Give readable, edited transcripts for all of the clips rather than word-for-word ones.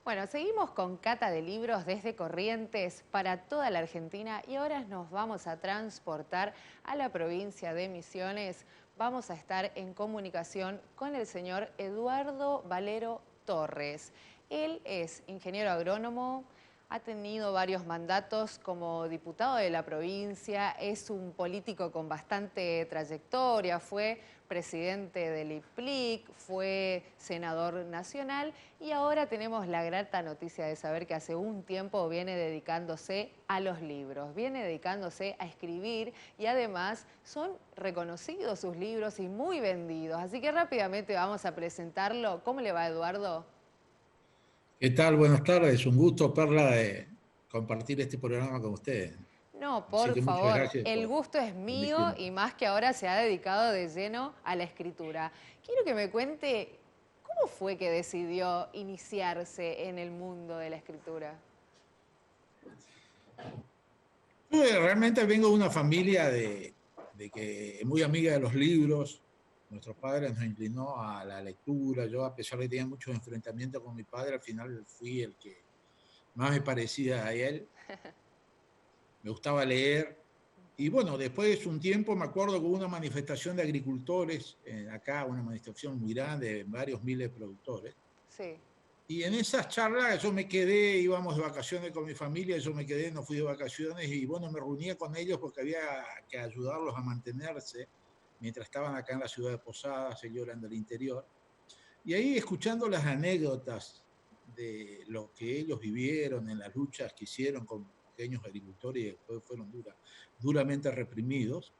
Bueno, seguimos con cata de libros desde Corrientes para toda la Argentina y ahora nos vamos a transportar a la provincia de Misiones. Vamos a estar en comunicación con el señor Eduardo Valero Torres. Él es ingeniero agrónomo, ha tenido varios mandatos como diputado de la provincia, es un político con bastante trayectoria, fue presidente del IPLIC, fue senador nacional y ahora tenemos la grata noticia de saber que hace un tiempo viene dedicándose a los libros, viene dedicándose a escribir y además son reconocidos sus libros y muy vendidos. Así que rápidamente vamos a presentarlo. ¿Cómo le va, Eduardo? ¿Qué tal? Buenas tardes. Un gusto, Perla, de compartir este programa con ustedes. No, Así por que muchas favor, gracias el gusto es por mío invitarme. y más que ahora se ha dedicado de lleno a la escritura. Quiero que me cuente cómo fue que decidió iniciarse en el mundo de la escritura. Yo realmente vengo de una familia de que muy amiga de los libros. Nuestros padres nos inclinó a la lectura. Yo, a pesar de que tenía muchos enfrentamientos con mi padre, al final fui el que más me parecía a él. Me gustaba leer. Y bueno, después de un tiempo me acuerdo que hubo una manifestación de agricultores, acá una manifestación muy grande, de varios miles de productores. Sí. Y en esas charlas yo me quedé, íbamos de vacaciones con mi familia, yo me quedé, no fui de vacaciones y bueno, me reunía con ellos porque había que ayudarlos a mantenerse mientras estaban acá en la ciudad de Posadas, ellos eran del interior. Y ahí escuchando las anécdotas de lo que ellos vivieron en las luchas que hicieron con pequeños agricultores y después fueron duramente reprimidos,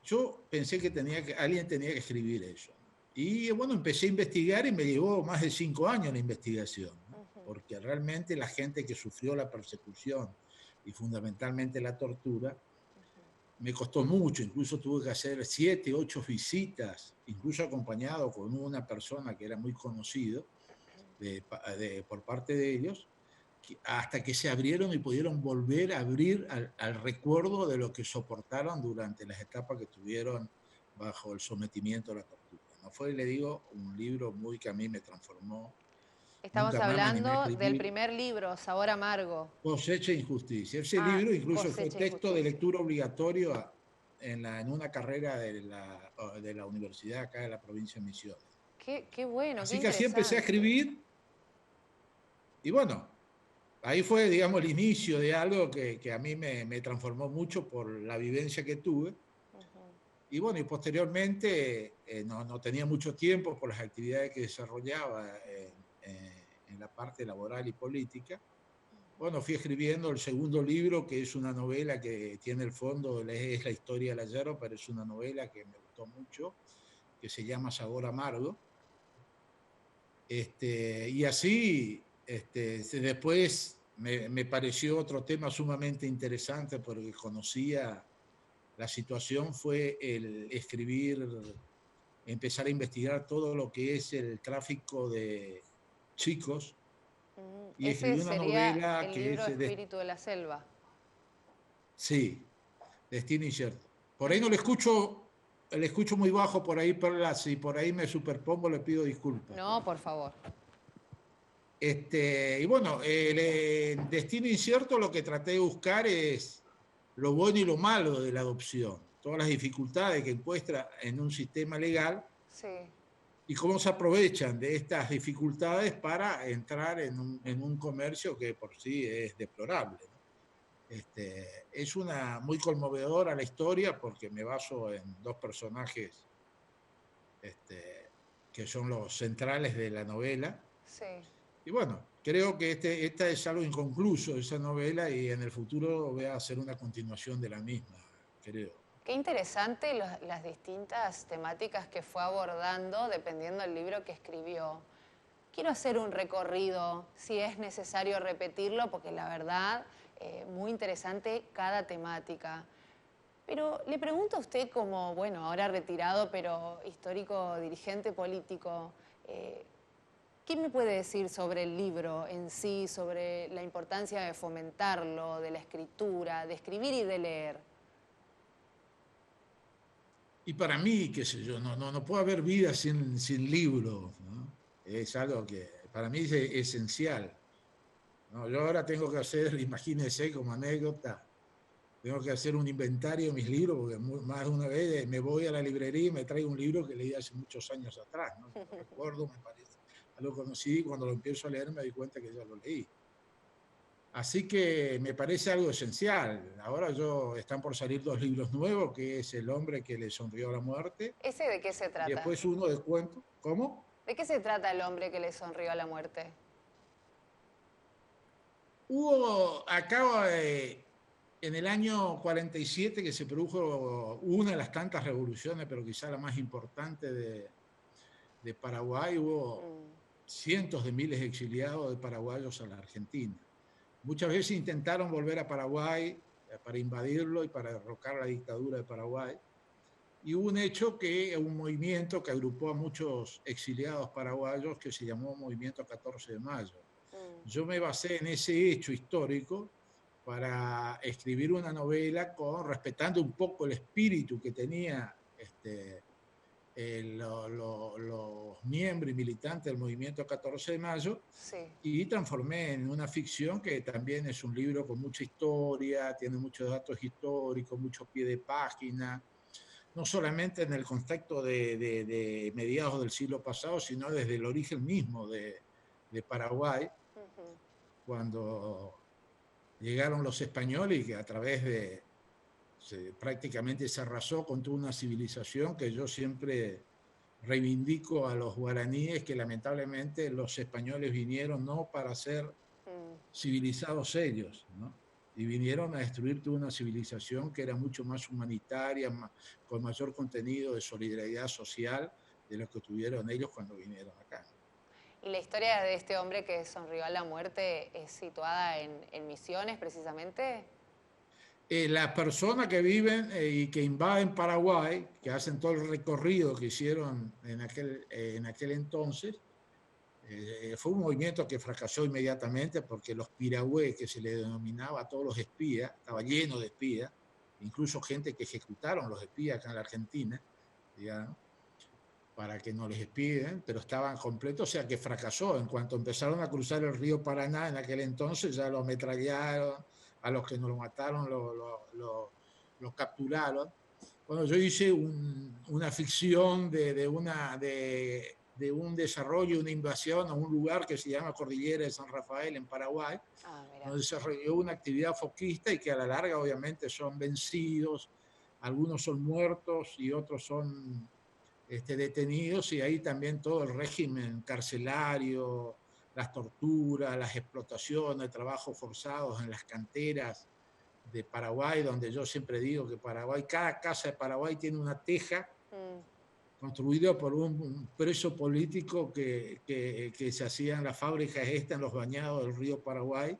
yo pensé que, alguien tenía que escribir eso. Y bueno, empecé a investigar y me llevó más de 5 años la investigación, ¿no? Porque realmente la gente que sufrió la persecución y fundamentalmente la tortura, me costó mucho, incluso tuve que hacer 7, 8 visitas, incluso acompañado con una persona que era muy conocido por parte de ellos, hasta que se abrieron y pudieron volver a abrir al recuerdo de lo que soportaron durante las etapas que tuvieron bajo el sometimiento a la tortura. No fue, le digo, un libro muy que a mí me transformó. Estamos Nunca más me animé a hablando del escribir primer libro, Sabor Amargo. Cosecha e Injusticia. Ese Ah, libro incluso fue Cosecha e texto de Injusticia. lectura obligatorio en una carrera de la universidad acá de la provincia de Misiones. Qué bueno, qué Así que así empecé a interesante. escribir y bueno, ahí fue, digamos, el inicio de algo que a mí me transformó mucho por la vivencia que tuve. Y bueno, y posteriormente no tenía mucho tiempo por las actividades que desarrollaba en la parte laboral y política. Bueno, fui escribiendo el segundo libro, que es una novela que tiene el fondo, es la historia del yerba, pero es una novela que me gustó mucho, que se llama Sabor Amargo. Y así, después me pareció otro tema sumamente interesante porque conocía la situación, fue el escribir, empezar a investigar todo lo que es el tráfico de chicos y Ese escribí una sería novela el que libro es, Espíritu de la Selva. sí, Destino Incierto. Por ahí no le escucho muy bajo por ahí, Perla, si por ahí me superpongo le pido disculpas. No, por favor. Y bueno, el destino incierto lo que traté de buscar es lo bueno y lo malo de la adopción, todas las dificultades que encuentra en un sistema legal Sí. y cómo se aprovechan de estas dificultades para entrar en un comercio que por sí es deplorable, ¿no? Es una muy conmovedora la historia porque me baso en dos personajes este, que son los centrales de la novela. Sí. Y bueno, creo que esta es algo inconcluso, esa novela, y en el futuro voy a hacer una continuación de la misma, creo. Qué interesante las distintas temáticas que fue abordando dependiendo del libro que escribió. Quiero hacer un recorrido, si es necesario repetirlo, porque la verdad, muy interesante cada temática. Pero le pregunto a usted como, bueno, ahora retirado, pero histórico dirigente político, eh, ¿qué me puede decir sobre el libro en sí, sobre la importancia de fomentarlo, de la escritura, de escribir y de leer? Y para mí, qué sé yo, no puede haber vida sin libros, ¿no? Es algo que para mí es esencial, ¿no? Yo ahora tengo que hacer, imagínense como anécdota, tengo que hacer un inventario de mis libros, porque más de una vez me voy a la librería y me traigo un libro que leí hace muchos años atrás, ¿no? Lo recuerdo, me parece, lo conocí y cuando lo empiezo a leer me doy cuenta que ya lo leí. Así que me parece algo esencial. Ahora están por salir 2 libros nuevos, que es El hombre que le sonrió a la muerte, ¿Ese de qué se y trata? después uno de cuentos. ¿Cómo? ¿De qué se trata El hombre que le sonrió a la muerte? Acaba en el año 47 que se produjo una de las tantas revoluciones, pero quizá la más importante de Paraguay. Hubo cientos de miles de exiliados de paraguayos a la Argentina. Muchas veces intentaron volver a Paraguay para invadirlo y para derrocar la dictadura de Paraguay. Y hubo un movimiento que agrupó a muchos exiliados paraguayos que se llamó Movimiento 14 de Mayo. Yo me basé en ese hecho histórico para escribir una novela respetando un poco el espíritu que tenía los miembros y militantes del Movimiento 14 de Mayo, sí, y transformé en una ficción que también es un libro con mucha historia, tiene muchos datos históricos, mucho pie de página, no solamente en el contexto de mediados del siglo pasado, sino desde el origen mismo de Paraguay, cuando llegaron los españoles y que a través prácticamente se arrasó con toda una civilización que yo siempre reivindico a los guaraníes, que lamentablemente los españoles vinieron no para ser civilizados ellos, ¿no? Y vinieron a destruir toda una civilización que era mucho más humanitaria, con mayor contenido de solidaridad social de lo que tuvieron ellos cuando vinieron acá. Y la historia de este hombre que sonrió a la muerte es situada en Misiones, precisamente. Las personas que viven y que invaden Paraguay, que hacen todo el recorrido que hicieron en aquel entonces, fue un movimiento que fracasó inmediatamente porque los piragües, que se le denominaba a todos los espías, estaba lleno de espías, incluso gente que ejecutaron los espías acá en la Argentina, digamos, para que no les espiden, pero estaban completos, o sea que fracasó. En cuanto empezaron a cruzar el río Paraná en aquel entonces, ya lo ametrallaron, a los que nos lo mataron lo capturaron. Bueno, yo hice una ficción de un desarrollo, una invasión a un lugar que se llama Cordillera de San Rafael en Paraguay, donde se desarrolló una actividad foquista y que a la larga obviamente son vencidos, algunos son muertos y otros son detenidos, y ahí también todo el régimen carcelario, las torturas, las explotaciones, trabajos forzados en las canteras de Paraguay, donde yo siempre digo que cada casa de Paraguay tiene una teja construida por un preso político que se hacía en las fábricas en los bañados del río Paraguay,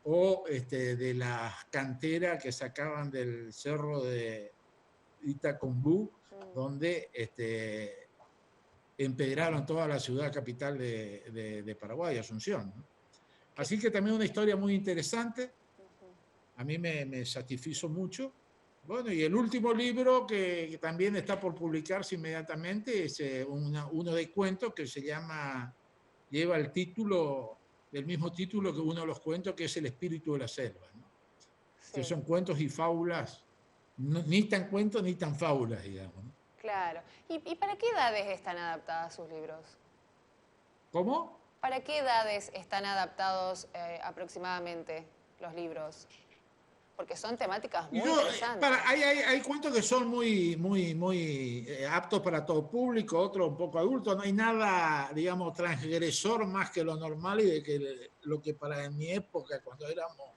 o de las canteras que sacaban del cerro de Itacombú, donde empedraron toda la ciudad capital de Paraguay, Asunción, ¿no? Así que también una historia muy interesante. A mí me satisfizo mucho. Bueno, y el último libro que también está por publicarse inmediatamente es uno de cuentos que lleva el mismo título que uno de los cuentos, que es El espíritu de la selva, ¿no? Sí. Que son cuentos y fábulas, ni tan cuentos ni tan fábulas, digamos, ¿no? Claro. ¿Y para qué edades están adaptadas sus libros? ¿Cómo? ¿Para qué edades están adaptados aproximadamente los libros? Porque son temáticas muy interesantes. Hay cuentos que son muy aptos para todo público, otros un poco adultos. No hay nada, digamos, transgresor más que lo normal, y de que lo que para mi época, cuando éramos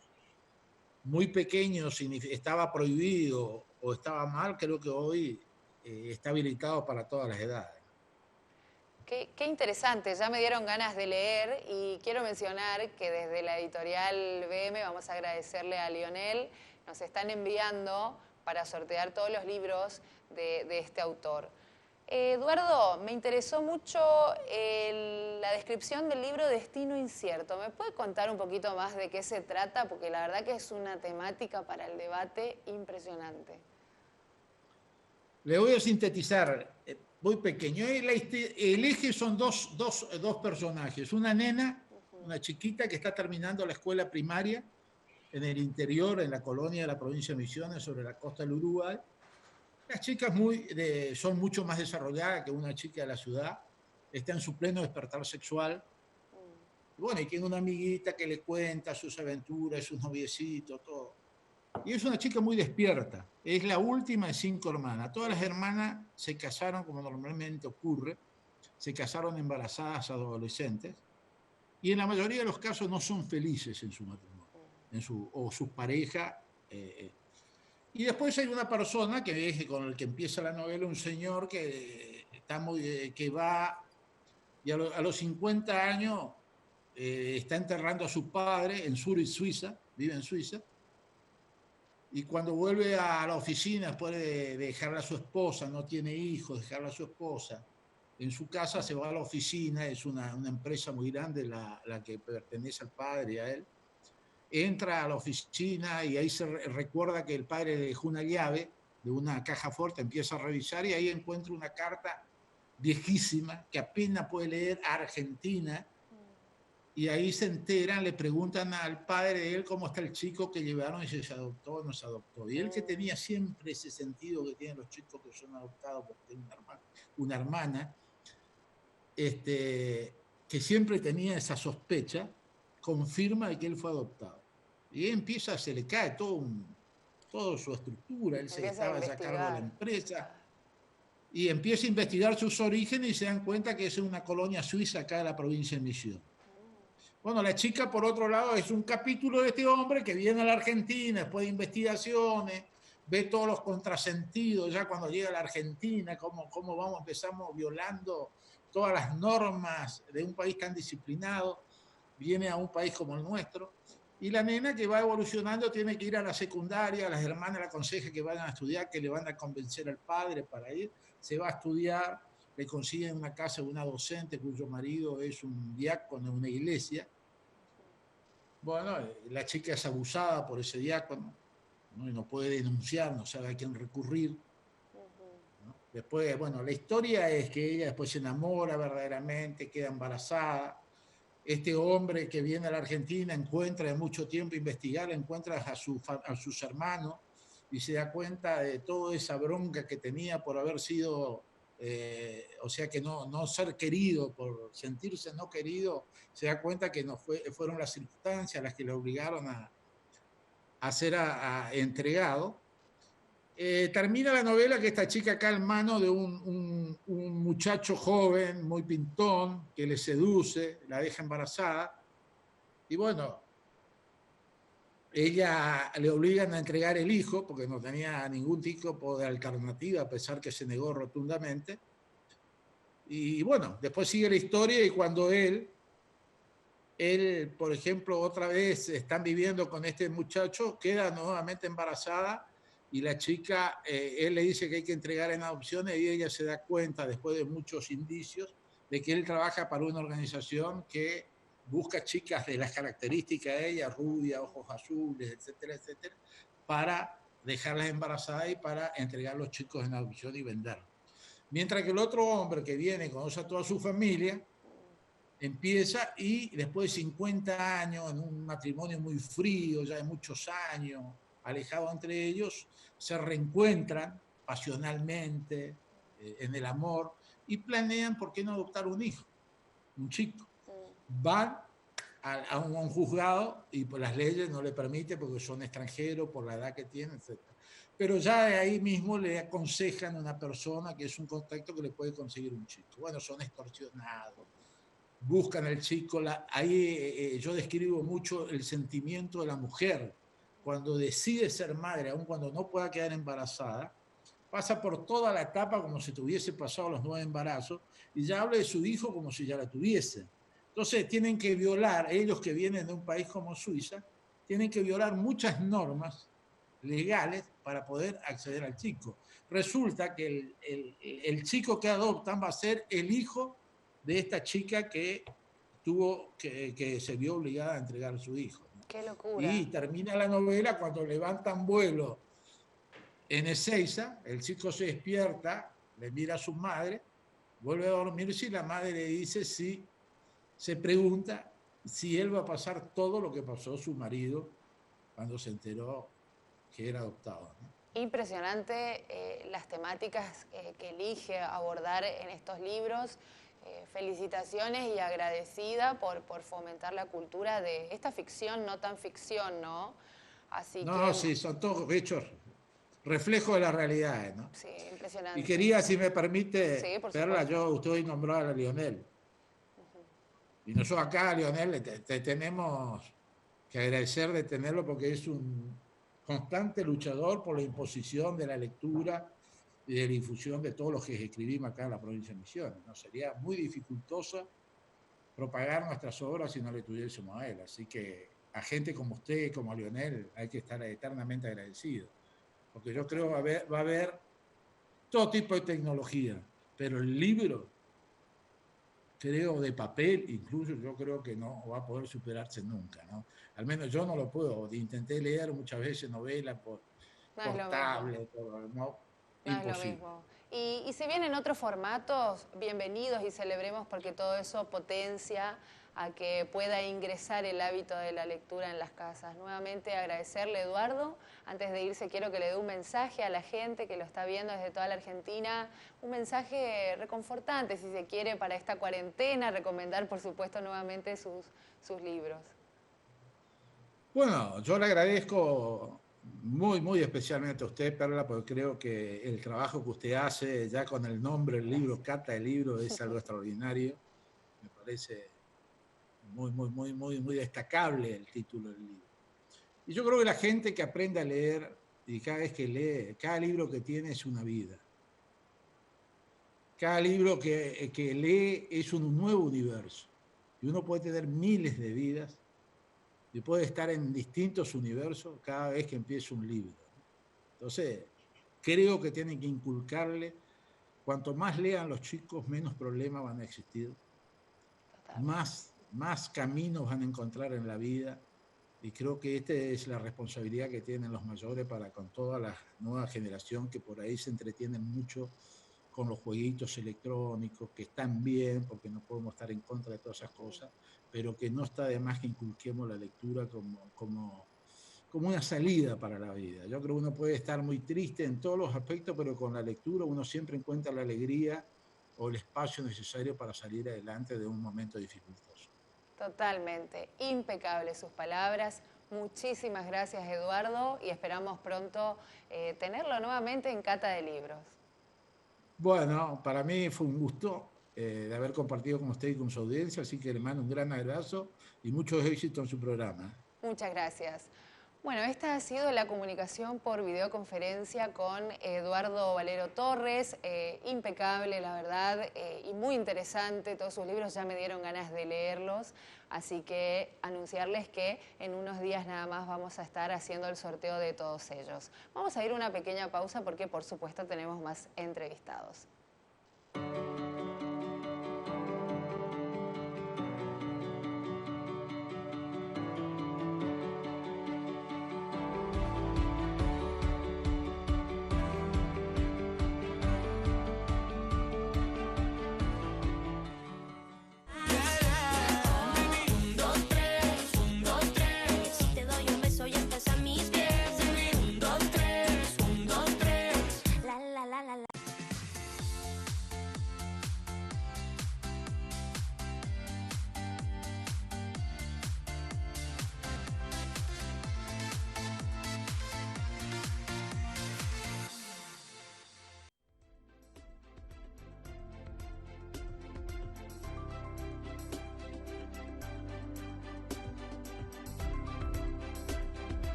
muy pequeños, estaba prohibido o estaba mal, creo que hoy está habilitado para todas las edades. Qué interesante, ya me dieron ganas de leer, y quiero mencionar que desde la editorial BM vamos a agradecerle a Lionel, nos están enviando para sortear todos los libros de este autor. Eduardo, me interesó mucho la descripción del libro Destino Incierto. ¿Me puede contar un poquito más de qué se trata? Porque la verdad que es una temática para el debate impresionante. Le voy a sintetizar. muy pequeño. El eje son dos personajes. Una nena, una chiquita que está terminando la escuela primaria en el interior, en la colonia de la provincia de Misiones, sobre la costa del Uruguay. Las chicas son mucho más desarrolladas que una chica de la ciudad. Está en su pleno despertar sexual. Y bueno, y tiene una amiguita que le cuenta sus aventuras, sus noviecitos, todo. Y es una chica muy despierta. Es la última de 5 hermanas. Todas las hermanas se casaron, como normalmente ocurre, se casaron embarazadas adolescentes. Y en la mayoría de los casos no son felices en su matrimonio, o su pareja. Y después hay una persona que es con el que empieza la novela, un señor que va y a los 50 años está enterrando a su padre en Zurich, Suiza, vive en Suiza, y cuando vuelve a la oficina, después de dejarla a su esposa, no tiene hijos, dejarla a su esposa, en su casa se va a la oficina, es una empresa muy grande la que pertenece al padre y a él, entra a la oficina y ahí se recuerda que el padre le dejó una llave de una caja fuerte, empieza a revisar y ahí encuentra una carta viejísima que apenas puede leer, a Argentina, y ahí se enteran, le preguntan al padre de él cómo está el chico que llevaron y si se adoptó o no se adoptó. Y él, que tenía siempre ese sentido que tienen los chicos que son adoptados porque tienen una hermana, que siempre tenía esa sospecha, confirma de que él fue adoptado. Y se le cae toda su estructura, él estaba a cargo de la empresa, y empieza a investigar sus orígenes y se dan cuenta que es una colonia suiza acá de la provincia de Misiones. Bueno, la chica, por otro lado, es un capítulo de este hombre que viene a la Argentina después de investigaciones, ve todos los contrasentidos, ya cuando llega a la Argentina, cómo empezamos violando todas las normas de un país tan disciplinado, viene a un país como el nuestro, y la nena que va evolucionando tiene que ir a la secundaria, las hermanas le aconsejan que vayan a estudiar, que le van a convencer al padre para ir, se va a estudiar, le consiguen una casa de una docente cuyo marido es un diácono en una iglesia. Bueno, la chica es abusada por ese diácono, ¿no? Y no puede denunciar, no sabe a quién recurrir. ¿No? Después, bueno, la historia es que ella después se enamora verdaderamente, queda embarazada. Este hombre que viene a la Argentina encuentra de mucho tiempo investigar, encuentra a sus hermanos y se da cuenta de toda esa bronca que tenía por haber sido, o sea, que no ser querido, por sentirse no querido, se da cuenta que fueron las circunstancias las que le obligaron a ser entregado. Termina la novela que esta chica acá en mano de un muchacho joven, muy pintón, que le seduce, la deja embarazada, y bueno, ella le obligan a entregar el hijo, porque no tenía ningún tipo de alternativa, a pesar que se negó rotundamente. Y bueno, después sigue la historia y cuando él, por ejemplo, otra vez están viviendo con este muchacho, queda nuevamente embarazada y la chica, él le dice que hay que entregar en adopción y ella se da cuenta, después de muchos indicios, de que él trabaja para una organización que busca chicas de las características de ella, rubia, ojos azules, etcétera, etcétera, para dejarlas embarazadas y para entregar a los chicos en adopción y venderlos. Mientras que el otro hombre que viene, conoce a toda su familia, empieza y después de 50 años, en un matrimonio muy frío, ya de muchos años, alejado entre ellos, se reencuentran pasionalmente en el amor y planean por qué no adoptar un hijo, un chico. Van a un juzgado y por las leyes no le permite porque son extranjeros, por la edad que tienen, etc. Pero ya de ahí mismo le aconsejan a una persona que es un contacto que le puede conseguir un chico. Bueno, son extorsionados, buscan al chico. Ahí yo describo mucho el sentimiento de la mujer cuando decide ser madre, aun cuando no pueda quedar embarazada, pasa por toda la etapa como si tuviese pasado los 9 embarazos y ya habla de su hijo como si ya la tuviese. Entonces tienen que violar, ellos que vienen de un país como Suiza, tienen que violar muchas normas legales para poder acceder al chico. Resulta que el chico que adoptan va a ser el hijo de esta chica que se vio obligada a entregar a su hijo, ¿no? ¡Qué locura! Y termina la novela cuando levantan vuelo en Ezeiza, el chico se despierta, le mira a su madre vuelve a dormirse y la madre le dice si, se pregunta si él va a pasar todo lo que pasó su marido cuando se enteró que era adoptado, ¿no? Impresionante las temáticas que elige abordar en estos libros. Felicitaciones y agradecida por fomentar la cultura de esta ficción, no tan ficción, ¿no? Así No, que, sí, son todos hechos reflejo de la realidad, ¿no? sí, Y impresionante. quería, si me Sí, permite, por Perla, supuesto. usted hoy nombró a Lionel. Y nosotros acá, Lionel, te tenemos que agradecer de tenerlo porque es un constante luchador por la imposición de la lectura y de la difusión de todos los que escribimos acá en la provincia de Misiones, ¿no? Sería muy dificultoso propagar nuestras obras si no le tuviésemos a él. Así que a gente como usted, como a Lionel, hay que estar eternamente agradecido. Porque yo creo Totalmente. va a haber todo tipo de tecnología, pero el libro, creo, de papel, incluso yo creo que no va a poder superarse nunca, ¿no? Al menos yo no lo puedo. Intenté leer muchas veces novelas No es por lo mismo. tablet, no, No es lo imposible. mismo. Y si vienen otros formatos, bienvenidos y celebremos porque todo eso potencia a que pueda ingresar el hábito de la lectura en las casas. Nuevamente agradecerle, Eduardo. Antes de irse quiero que le dé un mensaje a la gente que lo está viendo desde toda la Argentina, un mensaje reconfortante, si se quiere, para esta cuarentena, recomendar, por supuesto, nuevamente sus libros. Bueno, yo le agradezco muy especialmente a usted, Perla, porque creo que el trabajo que usted hace, ya con el nombre del libro, Gracias. Cata del libro, es algo extraordinario. Me parece muy destacable el título del libro. Y yo creo que la gente que aprende a leer y cada vez que lee, cada libro que tiene es una vida. Cada libro que lee es un nuevo universo. Y uno puede tener miles de vidas y puede estar en distintos universos cada vez que empieza un libro. Entonces, creo que tienen que inculcarle, cuanto más lean los chicos, menos problemas van a existir, Totalmente. más caminos van a encontrar en la vida. Y creo que esta es la responsabilidad que tienen los mayores para con toda la nueva generación que por ahí se entretienen mucho con los jueguitos electrónicos, que están bien, porque no podemos estar en contra de todas esas cosas, pero que no está de más que inculquemos la lectura como una salida para la vida. Yo creo que uno puede estar muy triste en todos los aspectos, pero con la lectura uno siempre encuentra la alegría o el espacio necesario para salir adelante de un momento dificultoso. Totalmente, impecables sus palabras. Muchísimas gracias, Eduardo, y esperamos pronto tenerlo nuevamente en Cata de Libros. Bueno, para mí fue un gusto de haber compartido con usted y con su audiencia, así que le mando un gran abrazo y muchos éxitos en su programa. Muchas gracias. Bueno, esta ha sido la comunicación por videoconferencia con Eduardo Valero Torres, impecable la verdad y muy interesante, todos sus libros ya me dieron ganas de leerlos, así que anunciarles que en unos días nada más vamos a estar haciendo el sorteo de todos ellos. Vamos a ir a una pequeña pausa porque por supuesto tenemos más entrevistados.